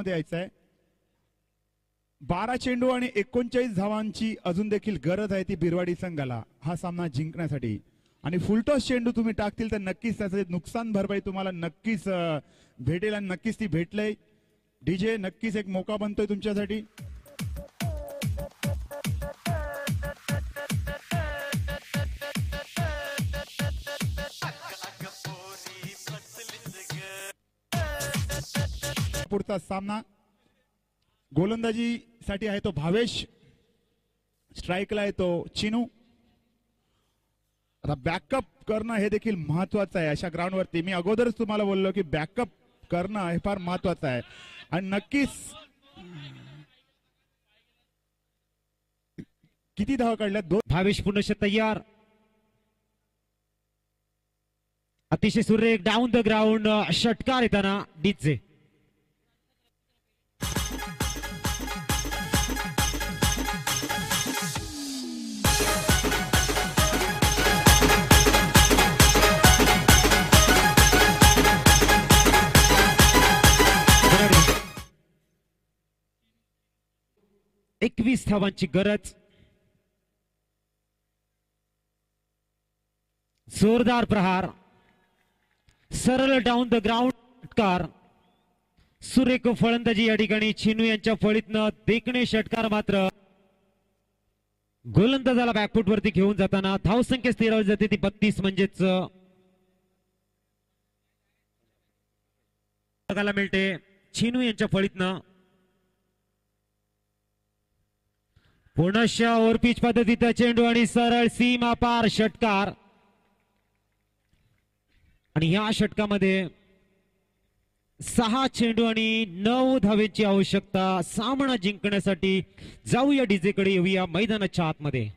मध्ये यायचं आहे. 12 चेंडू आणि 39 धावांची अजून देखील गरज आहे ती बिरवाडी संघाला हा सामना जिंकण्यासाठी. आणि फुलटॉस चेंडू तुम्ही टाकतील तर नक्कीच त्याचे नुकसान भरपाई तुम्हाला नक्कीच भेटेल आणि नक्कीच ती भेटलंय. डीजे नक्कीच एक मौका बनतोय तुमच्यासाठी. पुढचा सामना गोलंदाजीसाठी आहे तो भावेश, स्ट्राईकला आहे तो चिनू. आता बॅकअप करणं हे देखील महत्वाचं आहे अशा ग्राउंडवरती. मी अगोदरच तुम्हाला बोललो की बॅकअप करणं हे फार महत्वाचं आहे. आणि नक्कीच किती धावा काढल्या? 2. भावेश पुनश्च तयार. अतिशय सुरेख डाऊन द ग्राउंड षटकार येताना डीजे. एकवीस धावांची गरज. जोरदार प्रहार, सरळ डाऊन द ग्राउंड षटकार. सुरेख फलंदाजी या ठिकाणी चिनू यांच्या फळीतनं देखणे षटकार मात्र गोलंदाजाला बॅकफूट वरती घेऊन जाताना धावसंख्या स्थिरावली जाते ती 32. म्हणजेच बघायला मिळते चिनू यांच्या फळीतनं. पुनश्च ओव्हरपिच पद्धतीचा चेंडू आणि सरळ सीमा पार षटकार. आणि या षटकामध्ये 6 चेंडू आणि 9 धावेची आवश्यकता. सामना जिंकण्यासाठी जाऊया डीजे कडे, येऊया मैदानाच्या आतमध्ये.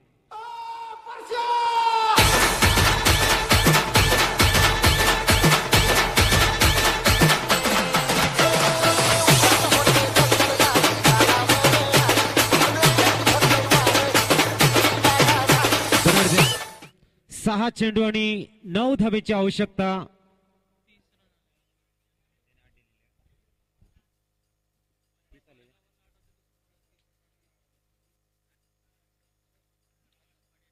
सहा चेंडू आणि 9 धावेची आवश्यकता.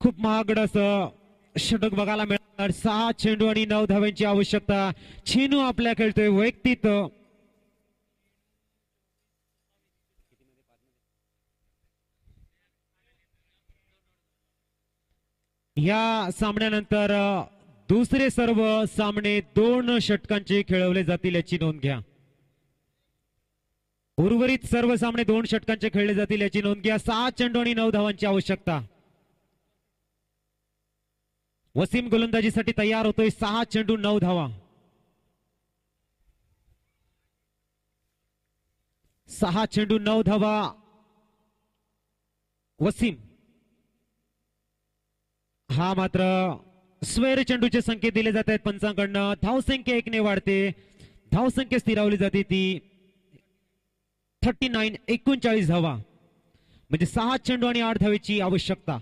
खूप महागड असं षटक बघायला मिळणार. 6 चेंडू आणि 9 धाव्यांची आवश्यकता. चिनू आपल्या खेळतोय वैयक्तिक. या सामन्यानंतर दुसरे सर्व सामने 2 षटकांचे खेळवले जातील याची नोंद घ्या. उर्वरित सर्व सामने 2 षटकांचे खेळले जातील याची नोंद घ्या. 6 चेंडू आणि 9 धावांची आवश्यकता. वसीम गोलंदाजीसाठी तयार होतोय. 6 चेंडू 9 धावा. 6 चेंडू 9 धावा वसीम. हा मात्र स्वेर चेंडूचे संकेत दिले जात आहेत पंचांकडनं. धावसंख्या 1 ने वाढते. धावसंख्या स्थिरावली जाते ती 39. 39 धावा म्हणजे 6 चेंडू आणि 8 धावेची आवश्यकता.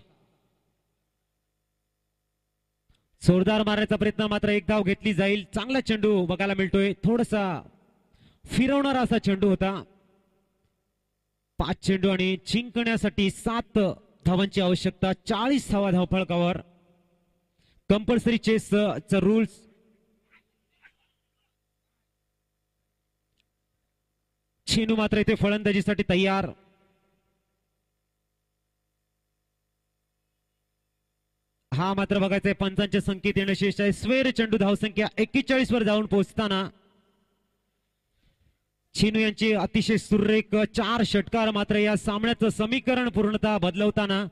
जोरदार मारण्याचा प्रयत्न, मात्र 1 धाव घेतली जाईल. चांगला चेंडू बघायला मिळतोय. थोडासा फिरवणारा असा चेंडू होता. 5 चेंडू आणि जिंकण्यासाठी 7 धावांची आवश्यकता. 40 धावा धावफलकावर. Compulsory chase rules. चिनू मात्र इथे फलंदाजीसाठी तयार. हा मात्र बघायचंय पंचांचे संकेत येणं शेष आहे. स्वेर चेंडू धावसंख्या 41 वर जाऊन पोहोचताना चिनू यांची अतिशय सुरेख 4 षटकार मात्र या सामन्याचं समीकरण पूर्णतः बदलवताना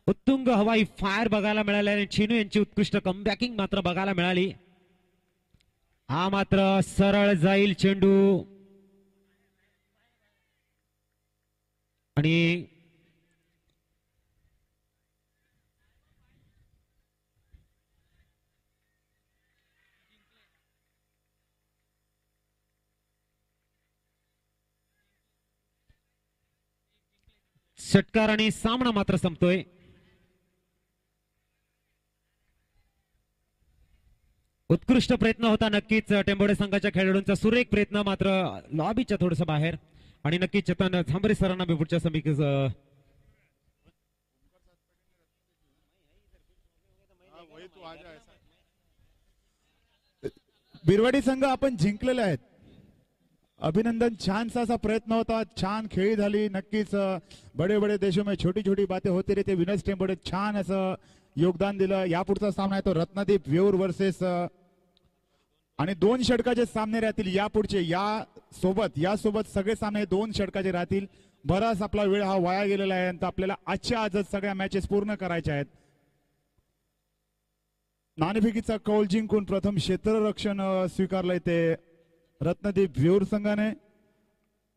उत्तुंग हवाई फायर बघायला मिळाले आणि चिनू यांची उत्कृष्ट कमबॅकिंग मात्र बघायला मिळाली. हा मात्र सरळ जाईल चेंडू आणि षटकार आणि सामना मात्र संपतोय. उत्कृष्ट प्रयत्न होता नक्कीच टेंबोडे संघाच्या खेळाडूंचा. सुरेख प्रयत्न, मात्र लॉबीच्या थोडस बाहेर. आणि नक्कीच चेतन थांबरे सरांना मी पुढच्या समितीच बिरवाडी संघ आपण जिंकलेले आहेत. अभिनंदन. छानसा असा प्रयत्न होता, छान खेळी झाली. नक्कीच बडे बडे देशों में छोटी छोटी बातें होती रहती. विनर्स टेम्पोडे छान असं योगदान दिलं. यापुढचा सामना आहे तो रत्नदीप वेऊर वर्सेस आणि 2 षटकाचे सामने राहतील यापुढचे. यासोबत सगळे सामने 2 षटकाचे राहतील. बराच आपला वेळ हा वाया गेलेला आहे आणि आपल्याला आजच्या आजच सगळ्या मॅचेस पूर्ण करायच्या आहेत. नाणेफेकीचा कौल जिंकून प्रथम क्षेत्ररक्षण स्वीकारलंय ते रत्नदीप वेऊर संघाने.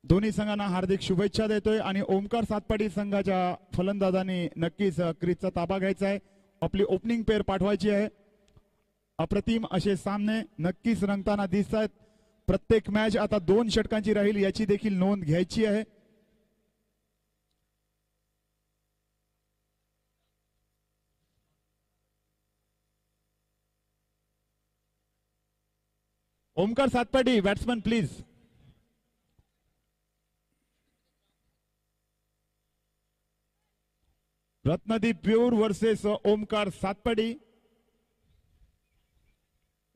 दोन्ही संघांना हार्दिक शुभेच्छा देतोय आणि ओमकार सातपाडी संघाच्या फलंदाजांनी नक्कीच क्रीजचा ताबा घ्यायचा आहे. आपली ओपनिंग पेअर पाठवायची आहे. अप्रतिम असे सामने नक्कीच रंगताना दिसत आहेत. प्रत्येक मॅच आता 2 षटकांची राहील याची देखील नोंद घ्यायची आहे. Omkar Satpati batsman please. Ratnadeep Veur versus Omkar Satpadi.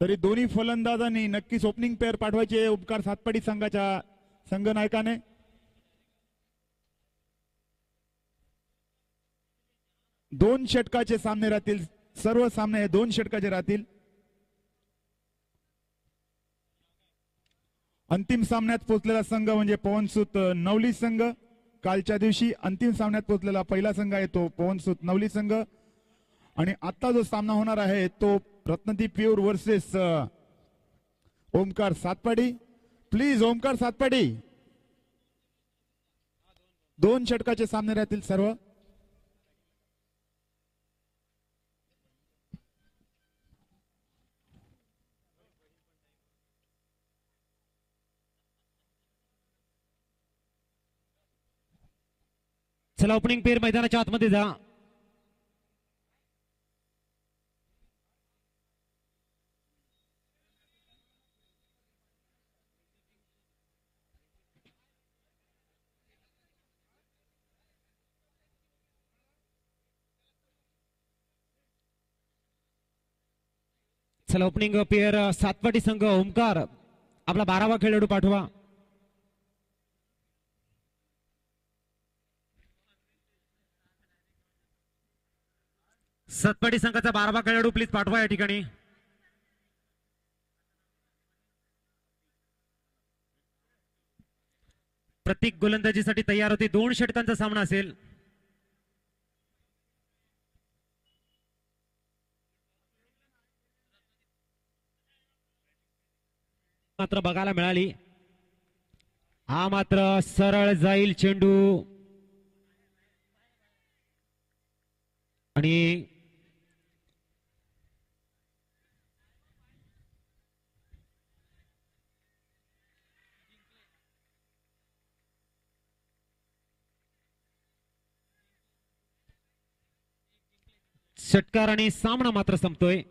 तरी दोन्ही फलंदाजांनी नक्कीच ओपनिंग पेअर पाठवायचे ओमकार सातपाडी संघाच्या संघनायकाने. दोन षटकाचे सामने राहतील. सर्व सामने हे 2 षटकाचे राहतील. अंतिम सामन्यात पोहोचलेला संघ म्हणजे पवनसूत नवली संघ. कालच्या दिवशी अंतिम सामन्यात पोहोचलेला पहिला संघ आहे तो पवनसूत नवली संघ. आणि आता जो सामना होणार आहे तो रत्नदीप वेऊर वर्सेस ओमकार सातपाडी. प्लीज ओमकार सातपाडी. 2 षटकाचे सामने राहतील सर्व. चला ओपनिंग पेअर मैदानाच्या आतमध्ये जा. चला ओपनिंग पेअर सातपाटी संघ ओमकार आपला 12वा खेळाडू पाठवा. सातपाटी संघाचा 12वा खेळाडू प्लीज पाठवा या ठिकाणी. प्रत्येक गोलंदाजीसाठी तयार होते. 2 षटकांचा सामना असेल. मात्र बघायला मिळाली. हा मात्र सरळ जाईल चेंडू आणि षटकार आणि सामना मात्र संपतोय.